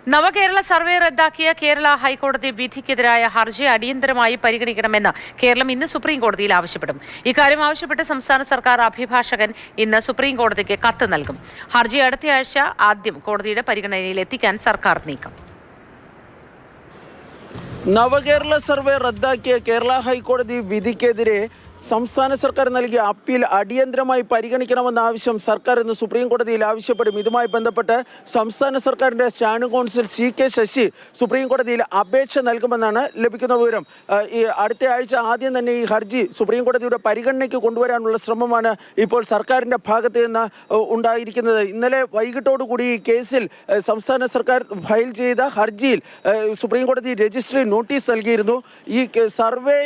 നവകേരള survey റദ്ദാക്കിയ കേരള ഹൈക്കോടതി വിധിക്കെതിരായ ഹർജി അടിയന്തരമായി പരിഗണിക്കണമെന്ന് കേരളം ഇന്ന് സുപ്രീം കോടതിയിൽ ആവശ്യപ്പെടും. ഇക്കാര്യം ആവശ്യപ്പെട്ട് സംസ്ഥാന സർക്കാർ അഭിഭാഷകൻ ഇന്ന് സുപ്രീം കോടതിക്ക് കത്ത് നൽകും. ഹർജി അടുത്തയാഴ്ച ആദ്യം കോടതിയുടെ പരിഗണനയിൽ എത്തിക്കാൻ സർക്കാർ നീക്കം. നവകേരള സർവേ റദ്ദാക്കിയ കേരള ഹൈക്കോടതി വിധിക്കെതിരെ സംസ്ഥാന സർക്കാർ നൽകിയ അപ്പീൽ അടിയന്തരമായി പരിഗണിക്കണമെന്ന ആവശ്യം സർക്കാർ ഇന്ന് സുപ്രീം കോടതിയിൽ ആവശ്യപ്പെടും. ഇതുമായി ബന്ധപ്പെട്ട് സംസ്ഥാന സർക്കാരിൻ്റെ standing council CK Sasi supreme കോടതിയിൽ അപേക്ഷ നൽകുമെന്നാണ് ലഭിക്കുന്ന വിവരം. ഈ അടുത്ത ആഴ്ച ആദ്യം തന്നെ ഈ ഹർജി സുപ്രീം കോടതിയുടെ പരിഗണനയ്ക്ക് കൊണ്ടുവരാനുള്ള ശ്രമമാണ് ഇപ്പോൾ സർക്കാരിൻ്റെ ഭാഗത്ത് നിന്ന് ഉണ്ടായിരിക്കുന്നത്. ഇന്നലെ വൈകിട്ടോടുകൂടി ഈ കേസിൽ സംസ്ഥാന സർക്കാർ ഫയൽ ചെയ്ത ഹർജിയിൽ സുപ്രീം കോടതി രജിസ്ട്രി നോട്ടീസ് നൽകിയിരുന്നു. ഈ സർവേ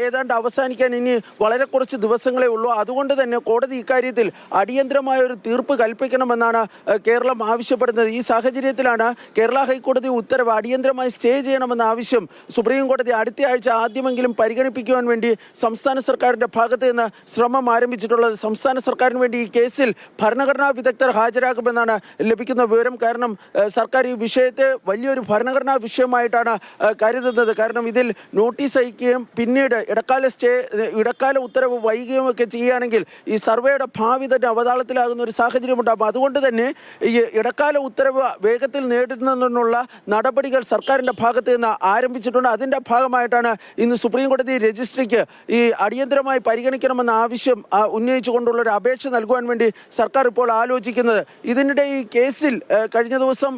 ഏതാണ്ട് അവസാനിക്കാൻ ഇനി വളരെ കുറച്ച് ദിവസങ്ങളേ ഉള്ളൂ. അതുകൊണ്ട് തന്നെ കോടതി ഇക്കാര്യത്തിൽ അടിയന്തരമായ ഒരു തീർപ്പ് കൽപ്പിക്കണമെന്നാണ് കേരളം ആവശ്യപ്പെടുന്നത്. ഈ സാഹചര്യത്തിലാണ് കേരള ഹൈക്കോടതി ഉത്തരവ് അടിയന്തരമായി സ്റ്റേ ചെയ്യണമെന്ന ആവശ്യം സുപ്രീം കോടതി അടുത്ത ആഴ്ച ആദ്യമെങ്കിലും പരിഗണിപ്പിക്കുവാൻ വേണ്ടി സംസ്ഥാന സർക്കാരിൻ്റെ ഭാഗത്ത് നിന്ന് ശ്രമം ആരംഭിച്ചിട്ടുള്ളത്. സംസ്ഥാന സർക്കാരിന് വേണ്ടി ഈ കേസിൽ ഭരണഘടനാ വിദഗ്ധർ ഹാജരാകുമെന്നാണ് ലഭിക്കുന്ന വിവരം. കാരണം സർക്കാർ ഈ വിഷയത്തെ വലിയൊരു ഭരണഘടനാ വിഷയമായിട്ടാണ് കരുതുന്നത്. കാരണം ഇതിൽ നോട്ടീസ് അയക്കുകയും പിന്നീട് ഇടക്കാല ഉത്തരവ് വൈകുകയും ഒക്കെ ചെയ്യുകയാണെങ്കിൽ ഈ സർവേയുടെ ഭാവി തന്നെ അവതാളത്തിലാകുന്ന ഒരു സാഹചര്യം ഉണ്ടാകും. അതുകൊണ്ട് തന്നെ ഈ ഇടക്കാല ഉത്തരവ് വേഗത്തിൽ നേടുന്നതിനുള്ള നടപടികൾ സർക്കാരിൻ്റെ ഭാഗത്ത് നിന്ന് ആരംഭിച്ചിട്ടുണ്ട്. അതിൻ്റെ ഭാഗമായിട്ടാണ് ഇന്ന് സുപ്രീം കോടതി രജിസ്ട്രിക്ക് ഈ അടിയന്തരമായി പരിഗണിക്കണമെന്ന ആവശ്യം ഉന്നയിച്ചുകൊണ്ടുള്ള ഒരു അപേക്ഷ നൽകുവാൻ വേണ്ടി സർക്കാർ ഇപ്പോൾ ആലോചിക്കുന്നത്. ഇതിനിടെ ഈ കേസിൽ കഴിഞ്ഞ ദിവസം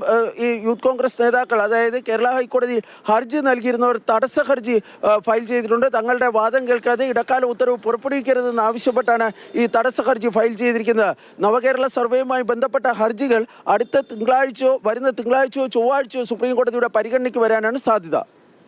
ഈ യൂത്ത് കോൺഗ്രസ് നേതാക്കൾ, അതായത് കേരള ഹൈക്കോടതി ഹർജി നൽകിയിരുന്നവർ തടസ്സ ഹർജി ഫയൽ ചെയ്തിട്ടുണ്ട്. തങ്ങളുടെ വാദം കേൾക്കാതെ ഇടക്കാല ഉത്തരവ് പുറപ്പെടുവിക്കരുതെന്ന് ആവശ്യപ്പെട്ടാണ് ഈ തടസ്സ ഹർജി ഫയൽ ചെയ്തിരിക്കുന്നത്. നവകേരള സർവേയുമായി ബന്ധപ്പെട്ട ഹർജികൾ അടുത്ത തിങ്കളാഴ്ചയോ വരുന്ന തിങ്കളാഴ്ചയോ ചൊവ്വാഴ്ചയോ സുപ്രീം കോടതിയുടെ പരിഗണനയ്ക്ക് വരാനാണ് സാധ്യത.